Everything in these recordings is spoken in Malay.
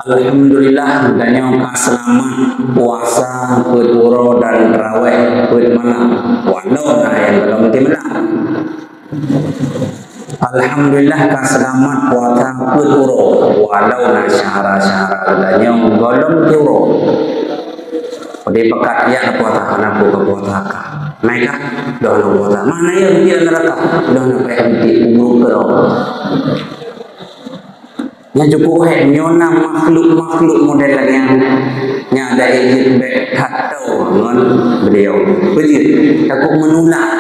Alhamdulillah danyo selamat puasa puro dan raweh put malam walau yang belum timlah. Alhamdulillah selamat puasa puro walau syahara danyo belum tiro. Ode pekat ya puasa anak ke puasa ka. Naik dah puasa. Mana ya dia neraka? Dah nak di umur ke. Yang cukup nyona makhluk model yang ada izin berkatau dengan beliau. Begitu takut menolak.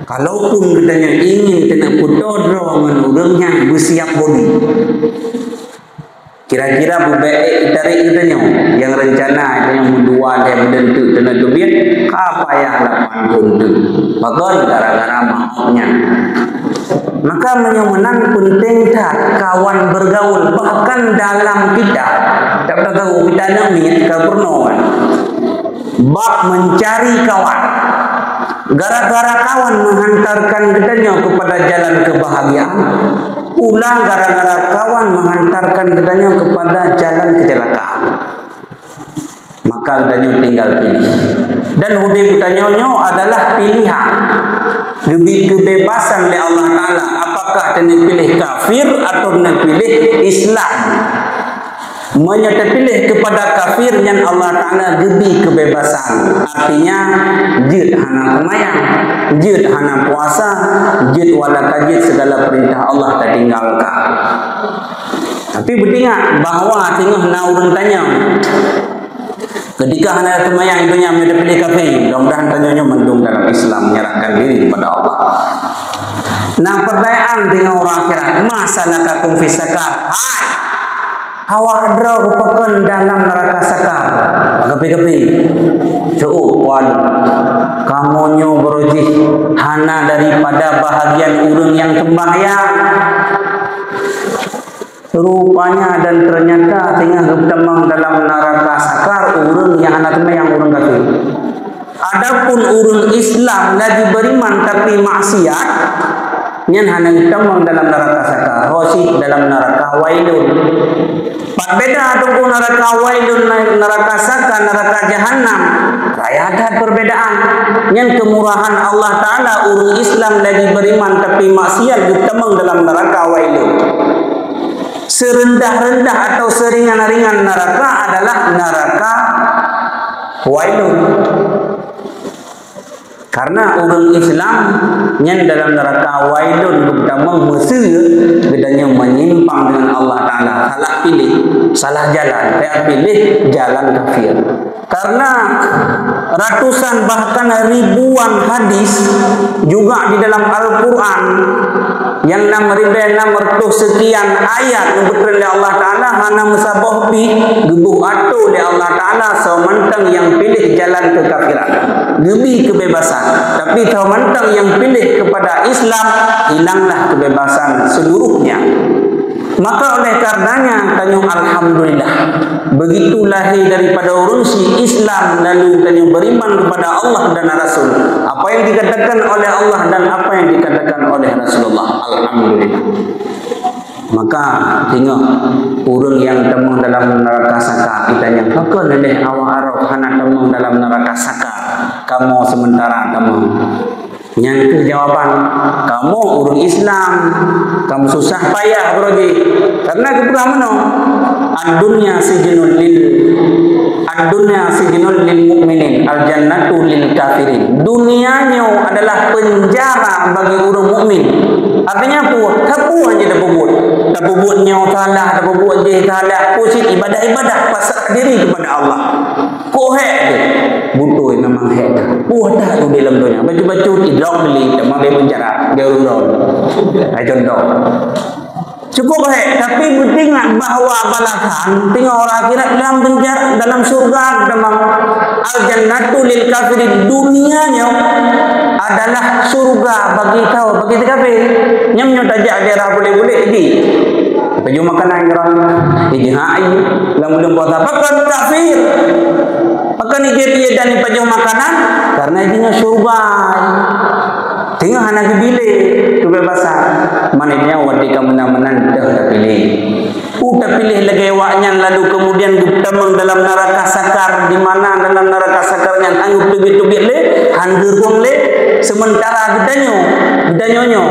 Kalaupun katanya ingin kena putodro dengan orangnya bersiap bodi. Kira-kira berbaik tarik katanya yang rencana yang berdua dia berdentuk kena tubir apa yang lapan buntu. Bagai gara-gara maafnya. Maka menang penting tak kawan bergaul bahkan dalam kita dapat tahu kita namanya keperluan bab mencari kawan gara-gara kawan menghantarkan kitanya kepada jalan kebahagiaan pula gara-gara kawan menghantarkan kitanya kepada jalan kecelakaan maka kitanya tinggal pilih dan hudi kitanya adalah pilihan lebih kebebasan oleh Allah Ta'ala apakah dia pilih kafir atau dia pilih Islam menyata pilih kepada kafir yang Allah Ta'ala lebih kebebasan artinya jid hana kemayang jid hana puasa jid wala kajid segala perintah Allah tak tinggalkan tapi beringat bahawa tengah naurun tanya ketika anda semayang ibunya menjadi pilih kafir, mudah-mudahan tanyanya mendung dalam Islam menyerahkan diri kepada Allah. Nah pertanyaan dengan orang akhirat, masalah kakum fisakar. Hai, awak ada rupakan dalam neraka sakar. Kepi-kepi, cuuan, kamu berujih hana daripada bahagian urang yang sembahyang. Rupanya dan ternyata tengah bertemang dalam neraka sakar urun yang anak yang urun kafir. Adapun urun Islam lagi beriman tapi maksiat yang hanya bertemang dalam neraka sakar. Hosi dalam neraka wailun. Berbeda ataupun neraka wailun neraka sakar neraka jahanam. Raya ada perbedaan. Yang kemurahan Allah Taala urun Islam lagi beriman tapi maksiat bertemang dalam neraka wailun. Serendah-rendah atau seringan-ringan neraka adalah neraka wailun. Karena orang Islam yang dalam neraka wailun pertama mesir bedanya menyimpang dengan Allah Ta'ala salah pilih, salah jalan dia pilih jalan kafir. Karena ratusan bahkan ribuan hadis juga di dalam Al-Quran yang 6.600 sekian ayat yang oleh Allah Ta'ala hana musabah pi gebuh atu oleh Allah Ta'ala sementang yang pilih jalan kekafiran lebih kebebasan tapi sementang yang pilih kepada Islam hilanglah kebebasan seluruhnya. Maka oleh karenanya tanyung alhamdulillah begitu lahir daripada urusi Islam lalu tanyung beriman kepada Allah dan Rasul apa yang dikatakan oleh Allah dan apa yang dikatakan oleh Rasulullah alhamdulillah. Maka tengok urang yang temung dalam neraka sakar kita yang kakak oleh awak arah hana temung dalam neraka sakar kamu sementara kamu yang jawaban kamu urang Islam kamu susah payah beroji karena kita mana ad-dunya sijnul lil mu'minin al jannatu lil kafirin. Dunianya adalah penjara bagi orang mukmin. Artinya apa? Tapu aja dah buat. Tak buatnya salah, tak buat je salah. Pusit ibadah-ibadah pasrah diri kepada Allah. Kok hek tu? Butuh memang hek dah. Puas dah tu dalam dunia. Baju-baju idrak beli, tak mau dia penjara. Dia urut. Contoh. Cukup baik, tapi ingat bahawa balasan tengok orang akhirat dalam penjara, dalam surga, dalam al-jannatu lil kafirin. Dunianya adalah surga bagi kau, bagi kafir. Nyamnya tajak daerah boleh-boleh di. Baju makanan orang ijhai, lamun puasa pakai kafir. Pakai dia dan baju makanan karena dia surga. Tengah anak pilih kebebasan. Mananya wadi kemenang-menang dah terpilih. Terpilih lagi awaknya lalu kemudian ditemang dalam neraka sakar, di mana dalam neraka sakarnya tanggup tubik-tubik le, hanggerung le, sementara gedanya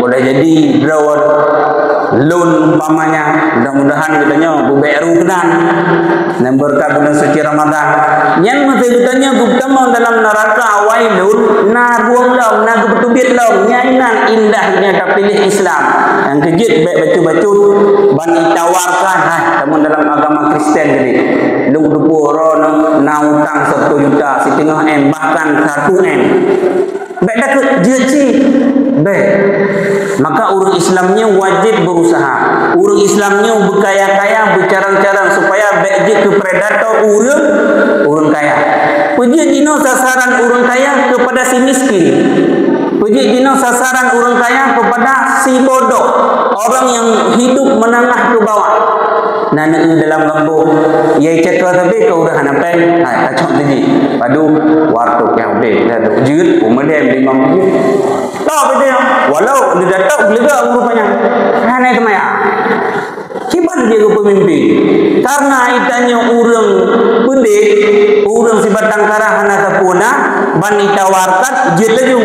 boleh jadi drawat loan umpamanya, mudah-mudahan katanya buberu kenan dan berkat bulan suci Ramadan yang masa katanya buktamang dalam neraka wailun naruang lau nak betubit lau nyanan indahnya terpilih Islam yang kejut baik baca-baca bani tawarkan teman dalam agama Kristen jadi lu dupu ron na utang 1 juta setengah M bahkan 1 M baik dah kerja baik. Maka orang Islamnya wajib berusaha. Orang Islamnya berkaya-kaya, bercarang-carang supaya baik ke predator orang kaya. Puji dino sasaran orang kaya kepada si miskin. Puji dino sasaran orang kaya kepada si bodoh, orang yang hidup menengah ke bawah. Nah, dalam kampung, ia cakap tapi kau dah nampak, kacau tadi. Padu wartuk yang beda, jut, umedem 5 jut. Tahu betul? Walau dia datang lega rupanya. Hanya kemaya. Kiban dia ke pemimpin. Karena itanya orang pendek, orang si batang karah hana kapuna, bani tawarkat jelaju.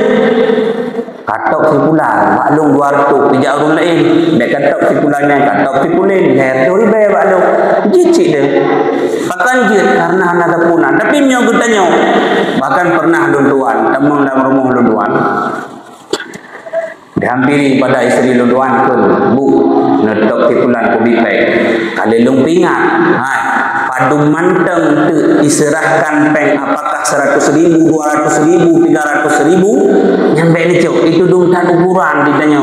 Katok si pulang, maklum 200 tidak orang lain. Baik katok si pulangnya, katok si pulen, her tu riba maklum. Jicik dia. Bahkan jit karena hana kapuna. Tapi nyo bertanya, bahkan pernah lunduan, temang dalam rumah lunduan. Dihampiri pada isteri lunduan pun, bu, netok tipulan kubipek. Kalau lumpingan, padu manteng tu diserahkan peng apakah 100.000, 200.000, 300.000, yang baik itu dong tak ukuran ditanya.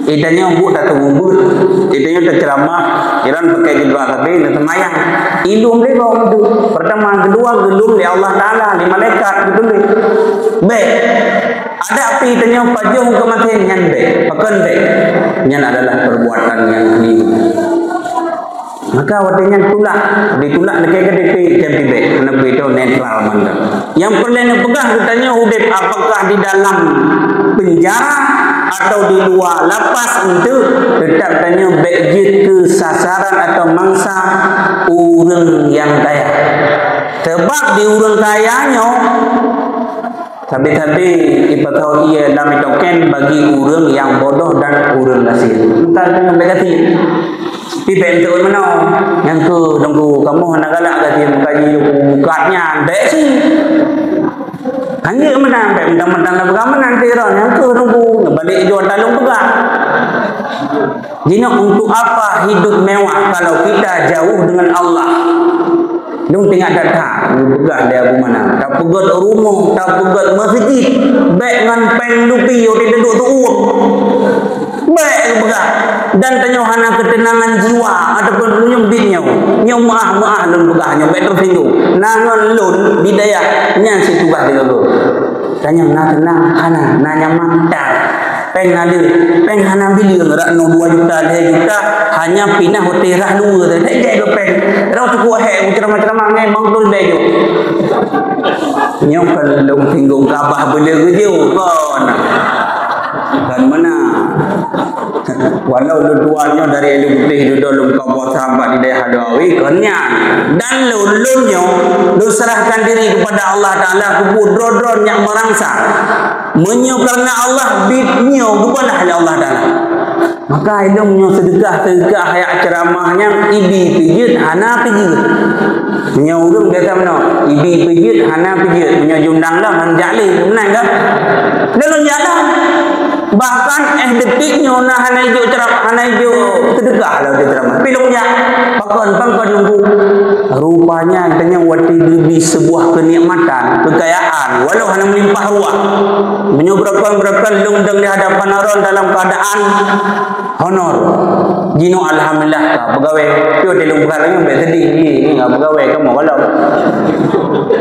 Itanya bu tak tunggu, itanya tak ceramah, iran pakai kedua tapi nak semayang. Ilum lego tu. Pertama, kedua gelum di Allah Taala, di malaikat betul ni. Baik. Ada api itanya pajung kematian yang baik, pakan baik. Yang adalah perbuatan yang ini. Maka waktunya ditulak lagi ke DP jampi baik, anak itu netral mana. Yang perlu yang pegang katanya udip apakah di dalam penjara atau di luar lapas untuk tetap tanya baik ke sasaran atau mangsa orang yang kaya. Sebab di orang kayanya tapi ipa tahu ia dalam token bagi orang yang bodoh dan orang lasir. Entah dengan negatif. Pipen tu mana? Yang tu dongku kamu nak galak gaji mengkaji bukatnya dek sih. Hanya mana? Mentang-mentang nak berapa nanti ron? Yang tu dongku balik jual talung juga. Jadi untuk apa hidup mewah kalau kita jauh dengan Allah? Dong tengah datang, begah dia abu mana? Tak pegat rumah, tak pegat masjid, baik dengan peng lupi, orang duduk tu uang, baik begah. Dan tanya hana ketenangan jiwa ataupun punya bitnya, nyom maah lun begahnya, baik tersinggung. Nangan lun bidaya, nyan si tugas dia tu. Tanya nak tenang, hana, nanya mata. Peng hana bili ngerak no 2 juta 3 juta hanya pindah hotel rah 2 tak ada ke peng rau cukup hek macam-macam ngai bang tur bejo nyok kalung tinggung kabah benda kerja kon dan mana walau dua-duanya dari Elu Putih duduk lum kau sahabat di daerah Hadawi kenya dan lulunnya lu serahkan diri kepada Allah Ta'ala kubur dron yang merangsa menyo karena Allah bitnya bukan hanya Allah Ta'ala maka ilmunya sedekah hayat ceramahnya ibi pijit hana pijit menyo urung kata mana ibi pijit hana pijit menyo jundang lah manjali menang kan dalam jalan bahkan detiknya nak hana hijau ceramah hana hijau sedekah lah dia ceramah pilungnya pakon nunggu rupanya tanya wati lebih sebuah kenikmatan kekayaan walau hanya melimpah ruah menyobrakan lungdeng di hadapan orang dalam keadaan honor jino alhamdulillah pegawai tu di lungkar lagi sampai sedih ni enggak pegawai kamu kalau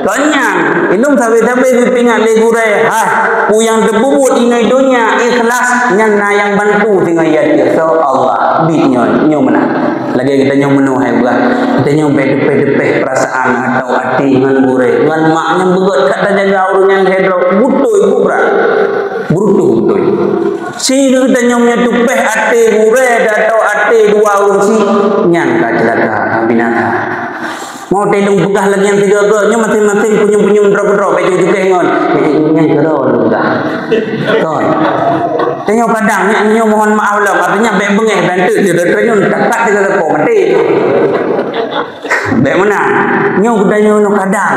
kanyang ilung sampai pingat legurai puyang terbubut ingai dunia ikhlas yang bantu tinggal ya so Allah bitnya nyo mana lagi kita nyo menu hai bukan kita nyo depeh perasaan atau hati ngan gure ngan maknya begot kata jaga urang yang hedro butuh ibu bra Si kita nyomnya tupeh ate burai atau ate dua ursi nyangka celaka binatang. Mau tendung begah lagi yang tiga ke, nyo masing-masing punya drop baju juga ngon. Yang kedua begah. Kon. Tengok kadang nyo mohon maaf lah, artinya baik bengeh bantu dia nyo takat dia kok mati. Baik mana? Nyo kuda nyo kadang.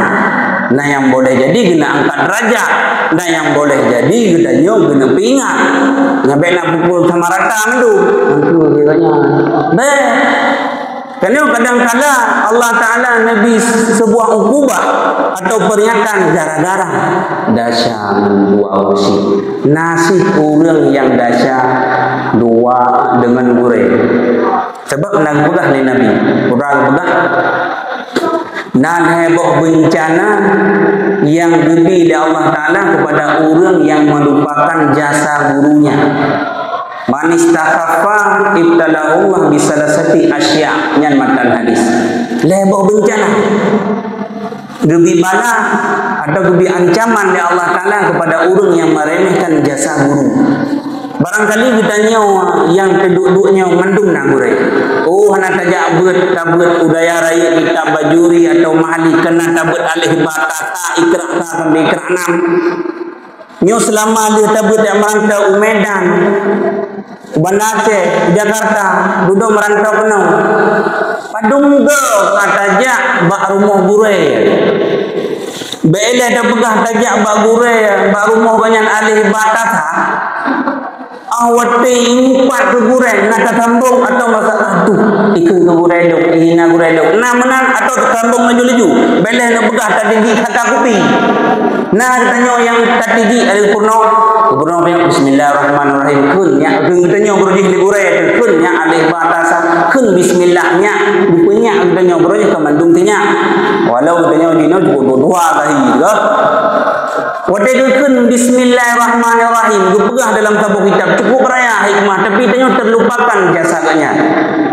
Nah yang boleh jadi kena angkat derajat. Nah yang boleh jadi kita nyo kena pingat. Ngapain nak pukul sama rata mendu. Itu kiranya. Baik. Kerana kadang-kadang Allah Ta'ala Nabi sebuah ukubah atau peringatan gara-gara dasar dua usi. Nasib orang yang dasar dua dengan gurih. Sebab nak begah ni Nabi. Orang begah. Dan heboh bencana yang diberi oleh Allah Ta'ala kepada orang yang melupakan jasa gurunya. Man istakhaffa ibtalahullah bisalasati asya' nyan matan hadis. Heboh bencana. Gebi bala atau gebi ancaman dari Allah Ta'ala kepada orang yang meremehkan jasa guru. Barangkali kita nyawa yang kedua-duanya mendung nak gurai. Oh, hana tajak tabut udaya raya kita bajuri atau mahali kena tabut alih batata ikrak sampai ikrak 6. Nyo selama dia tabut yang merantau Medan, Banda Aceh, Jakarta, duduk merantau penuh. Padungga katajak bak rumah gurai. Bela dah pegah tajak bak gurai, bak rumah banyak alih batata. Awate impat ke gurai nak tersambung atau masalah tu ikut ke gurai dok hina gurai dok nak menang atau tersambung laju-laju belah nak pegah tak tinggi kata kopi nah tanya yang tak tinggi ada purno bismillahirrahmanirrahim kun nya tanya berujih di gurai kun nya alih batasan kun bismillahnya rupanya tanya berujih ke mandung tinya walau tanya dino dua kali ke wadai bismillahirrahmanirrahim dipegah dalam tabuh kitab cukup raya hikmah tapi tanya terlupakan jasanya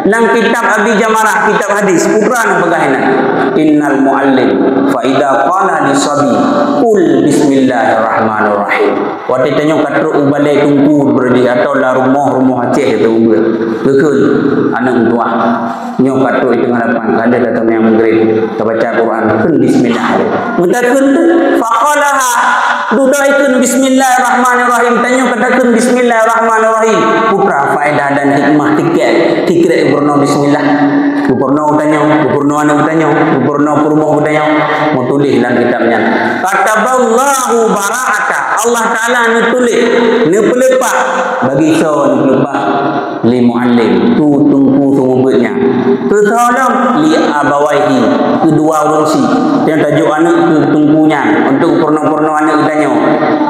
dalam kitab Abi Jamarah kitab hadis Quran pegahina innal muallim fa idza qala li sabi qul bismillahirrahmanirrahim wadai tanya kata ubalai tunggu berdi atau la rumah Aceh tu betul anak tua nyo kata itu harapan kada datang yang menggerim baca Quran kun bismillah mutakan faqalaha dudaikun bismillahirrahmanirrahim tanya katakan bismillahirrahmanirrahim putra faedah dan hikmah tiket purno bismillah purno tanya purno anu tanya purno purmo tanya mau tulis dalam kitabnya kataballahu bara'ata Allah Ta'ala nutulis nepelepak bagi so nepelepak li muallim tu tungku sumubutnya tertolong li abawaihi kedua ursi yang tajuk anak tu tungkunya untuk purno-purno anak kita nyo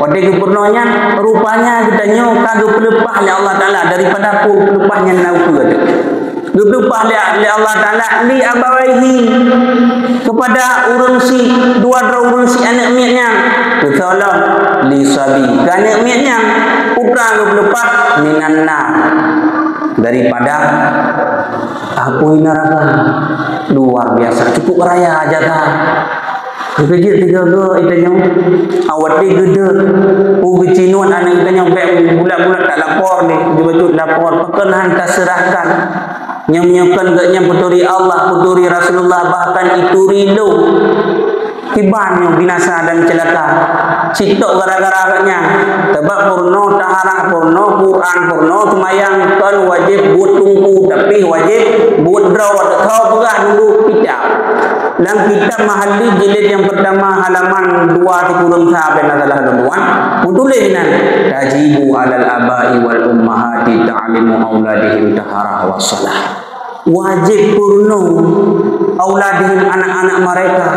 pada kepurnonya rupanya kita nyo kagak pelepah oleh Allah Ta'ala daripada pelepahnya nauku kata pelepah oleh Allah Ta'ala li abawaihi kepada urunsi dua urunsi anak miatnya tertolong li sabi anak miatnya putra pelepah minanna daripada apa neraka luar biasa cukup raya jaga kerja tiga ke itanya awat dia gede cinuan anak itanya bulat-bulat tak lapor ni baju lapor perkenahan tak serahkan yang menyiapkan gaknya puturi Allah puturi Rasulullah bahkan itu rindu kibannya binasa dan celaka citok gara-gara agaknya sebab purno taharang purno Quran purno semayang kan wajib buat tunggu tapi wajib buat draw atau pegah dulu kitab dalam kitab Mahali jilid yang pertama halaman 2 kurung sampai nazalah duan tulis nan tajibu alal abai wal ummahati ta'limu auladihim taharah wassalah wajib purno auladihim anak-anak mereka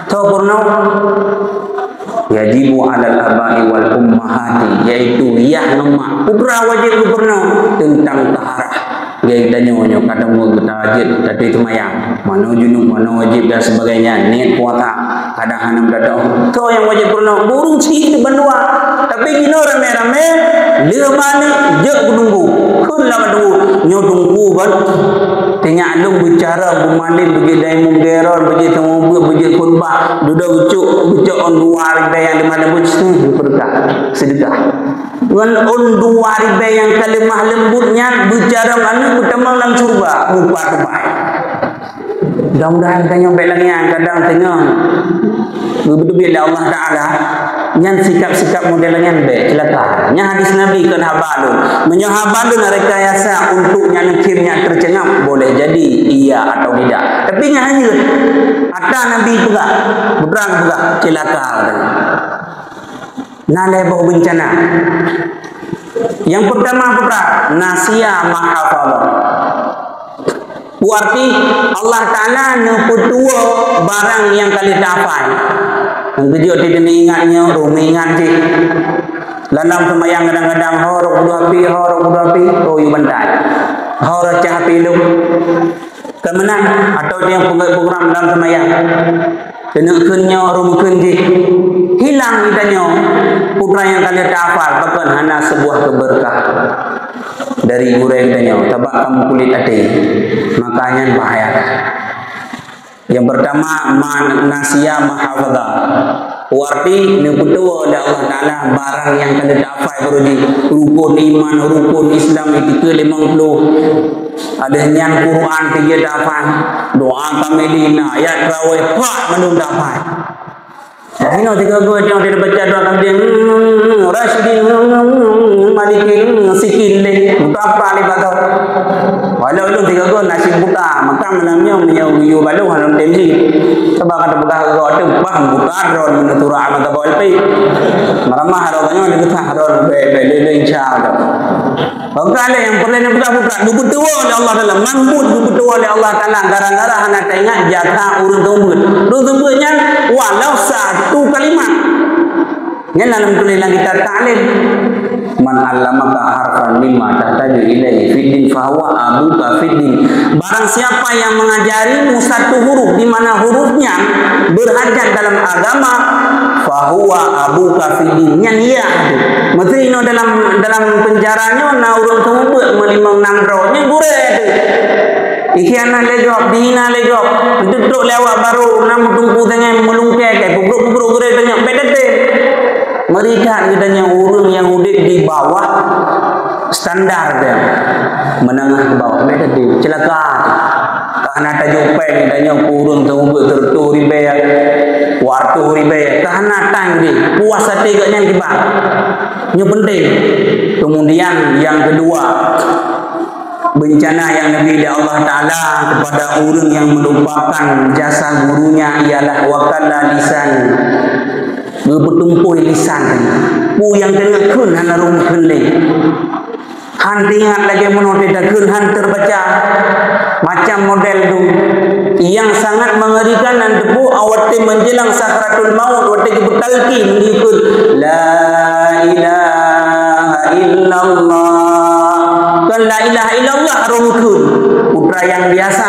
tahu purno yajibu alal abai wal ummahati yaitu yah nama putra wajib purno tentang taharah Dia danyonya kadang mau tajid tapi itu mayang. Mana junub, mana wajib dan sebagainya. Niat puasa. Kadang hanam dadah. Kau yang wajib pernah burung cik di bandua. Tapi gino rame-rame dia mana je menunggu. Kunlah menunggu. Nyo tunggu ban. Tengah alung bicara bumalin bagi daimung geron bagi tengah bagi khutbah duduk ucuk on dua ribu yang di mana berkah sedekah. Dengan on dua ribu yang kalimah lembutnya bicara mana bertambah dalam surga rupa terbaik. Mudah-mudahan kita nyampe lagi yang kadang tengah betul-betul Allah Ta'ala yang sikap-sikap modelnya baik celaka nya hadis Nabi kan habalun menyahabalun rekayasa untuk yang nakirnya tercengam boleh jadi iya atau tidak tapi nya hanya ada Nabi pegak berang pegak celaka nalai bawa bencana yang pertama nasia mahafallah. Berarti Allah Ta'ala nepetua barang yang kali dafai. Yang kejut tidak ingatnya, rumi ingat cik. Dalam semayang kadang-kadang horok dua pi, oh you bantai. Horok cah pilu. Kemenang atau dia program dalam semayang. Kenaknya rumken cik. Hilang itanya putra yang kali dafai, bahkan hanya sebuah keberkah. Dari gurau tanya, tabak kamu kulit hati, makanya bahaya. Yang pertama, nasia mahafadha. Arti ni betul oleh Allah Ta'ala barang yang kena dafai beruji rukun iman, rukun Islam itu ke-50. Ada yang Quran 3 dafai, doa kamelina, ayat rawai pak menung dafai. Ini tiga gua yang tidak baca doa kami Rasyidin Malikin Sikin le buta apa le bato. Walau itu tiga gua nasi buta maka menamnya menyawiyu balu halam temji. Sebab kata buka gua tu paham buta ron menutura amat bawal pi. Maramah harokannya dikata haron le insyaallah. Bangkale yang perlu nak buka betul oleh Allah Taala mahmud betul oleh Allah Taala gara-gara hana tengah jatah urun tumbut. Urun tumbutnya walau satu kalimat. Yang dalam tulisan kita ta'lim man 'allamaka harfan mimma tahtaju ilaihi fiddin fahuwa abuka fiddin. Barang siapa yang mengajarimu satu huruf di mana hurufnya berhajat dalam agama fahuwa abuka fiddin. Yang iya mesti no dalam penjaranya na urang tumbuk melimang namro nya gure tu. Ikiana le jawab dina le jawab duduk lewat baru nam tunggu dengan melungkai ke bubruk gure tanya bedete. Mereka katanya orang yang hidup di bawah standar dia menengah ke bawah mereka di celaka karena tajupeng katanya kurun tunggu tertu ribe waktu ribe karena tang di puasa tiganya di bawah ini penting. Kemudian yang kedua bencana yang Nabi Allah Ta'ala kepada orang yang melupakan jasa gurunya ialah wakala lisan bertumpuh lisan pu yang kena kun hana rum kun le han ingat lagi menoleh kun han terbaca macam model tu yang sangat mengerikan dan debu awati menjelang sakratul maut awati bertalqin mengikut la ilaha illallah kan la ilaha illallah rumkun putra yang biasa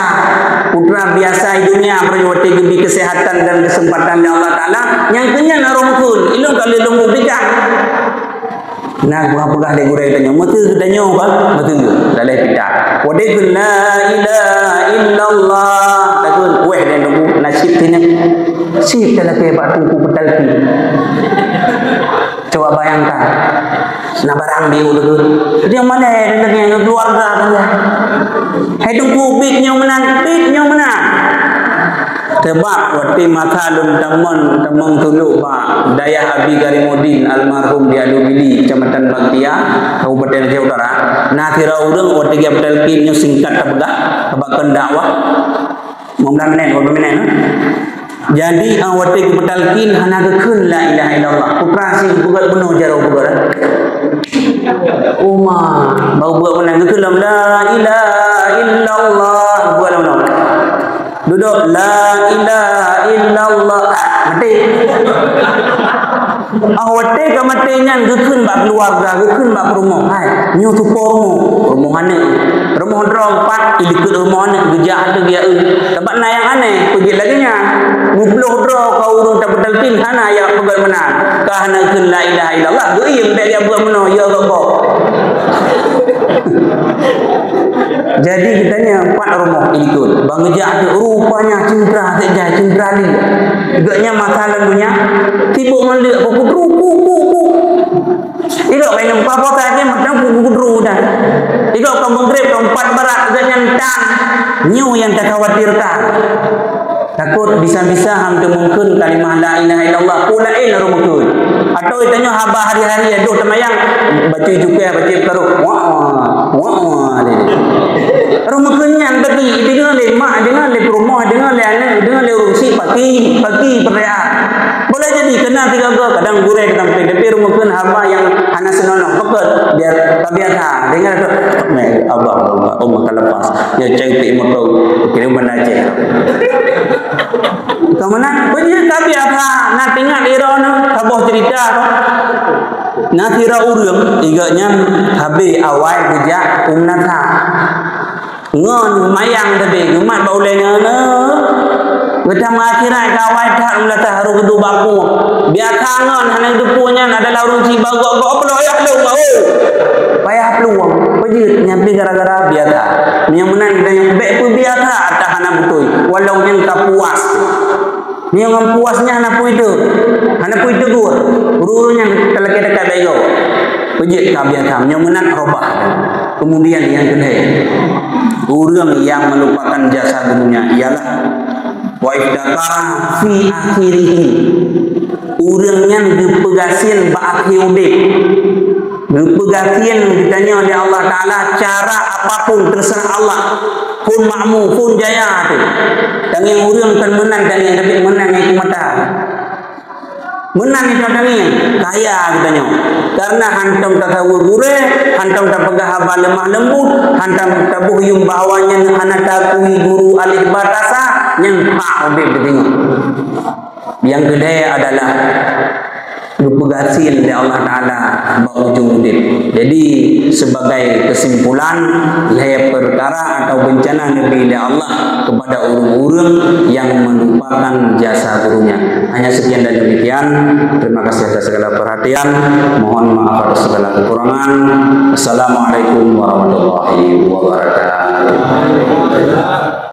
putra biasa dunia berwati di kesehatan dan kesempatan dari Allah Ta'ala yang kenyang rumkun ilmu kalau ilmu berikan nah apa dia gurau tanya mata tanya apa mata dalam pitak wadai la ilaha illallah takun weh dan nunggu nasib tanya sip dalam kebat tungku petalki coba bayangkan nak barang dia dulu dia mana dengan keluarga kan hidup kubiknya menang tebak waktu makalun teman tuluk pak daya Abi Karimudin almarhum di Alubili Kecamatan Baktia Kabupaten Aceh Utara nah kira urang waktu dia bertalqinnya singkat tabagah tabakan dakwah mau berapa minit jadi waktu dia bertalqin hana keun la ilaha illallah kuprasi bukan penuh jarau bukan Umar bau buat menang keun la ilaha illallah bukan duduk la ilaha illallah mati Awate kematian gekun bak keluarga, gekun bak rumah. Hai, nyu tu rumah mana? Rumah drong pat ikut rumah mana gejah ada dia. Tempat na yang aneh, pergi lagi nya. Nguploh dro kau urung tak betul tin hana ya pegal menang. Kahana kun la ilaha illallah, geuyem dak dia buat meno ya kok. Jadi kitanya empat rumah ikut. Bang gejah ada rupanya cindra tak jah cindra ni. Gaknya masalah punya tibuk malik apa kudru. Tidak main empat kota aja macam kudru dah. Tidak kampung grep empat barat gaknya entang. New yang tak khawatirkan. Takut bisa-bisa ham mungkin kalimah la ilaha illallah pulain rumah kun. Atau itanya habah hari-hari aduh temayang baca juga baca karuk. Wah. Rumah kunyan tadi dengan le mak dengan le rumah dengan le anak dengan le urusi pagi perayaan. Boleh jadi kena tiga ke kadang gurek kadang tapi rumah kun haba yang hana senonoh pekut biar tabiata dengan tu abang makan lepas dia cantik motor kira mana je. Kemana? Banyak tabiata nak tengok irona kabah cerita tu. Nak kira urang iganya habis awal kerja umnata. Ngon mayang tapi gemat baulenya na. Kita akhirat kawai tak umnata haru kedu baku. Biar kangen hanang depunya adalah urung si bagok kok apa ya lu bau. Payah peluang. Pejit nyampi gara-gara biasa. Yang menang dan yang baik pun biasa atah hana betul. Walau yang tak puas. Ni yang puasnya hana pun itu. Hana pun itu gua. Urunya terlebih dekat bego. Pejit kabiatan yang menang robah. Kemudian yang kedua, orang yang melupakan jasa gurunya ialah wa ifdakara fi akhirih. Orang yang dipegasin ba akhir udip. Dipegasin ditanya oleh Allah Taala cara apapun terserah Allah. Pun makmu pun jaya tu. Dan yang orang akan menang dan yang dapat menang yang mata. Menang itu kami kaya katanya. Karena hantam tak tahu gure, hantam tak pegah haba lemah lembut, hantam tak buhyum bawanya hana takui guru alih batasa yang pak obek katanya. Yang kedua adalah berpegasin oleh Allah Ta'ala berujung udip. Jadi sebagai kesimpulan leh perkara atau bencana Nabi Allah kepada orang-orang yang melupakan jasa gurunya. Hanya sekian dan demikian. Terima kasih atas segala perhatian. Mohon maaf atas segala kekurangan. Assalamualaikum warahmatullahi wabarakatuh.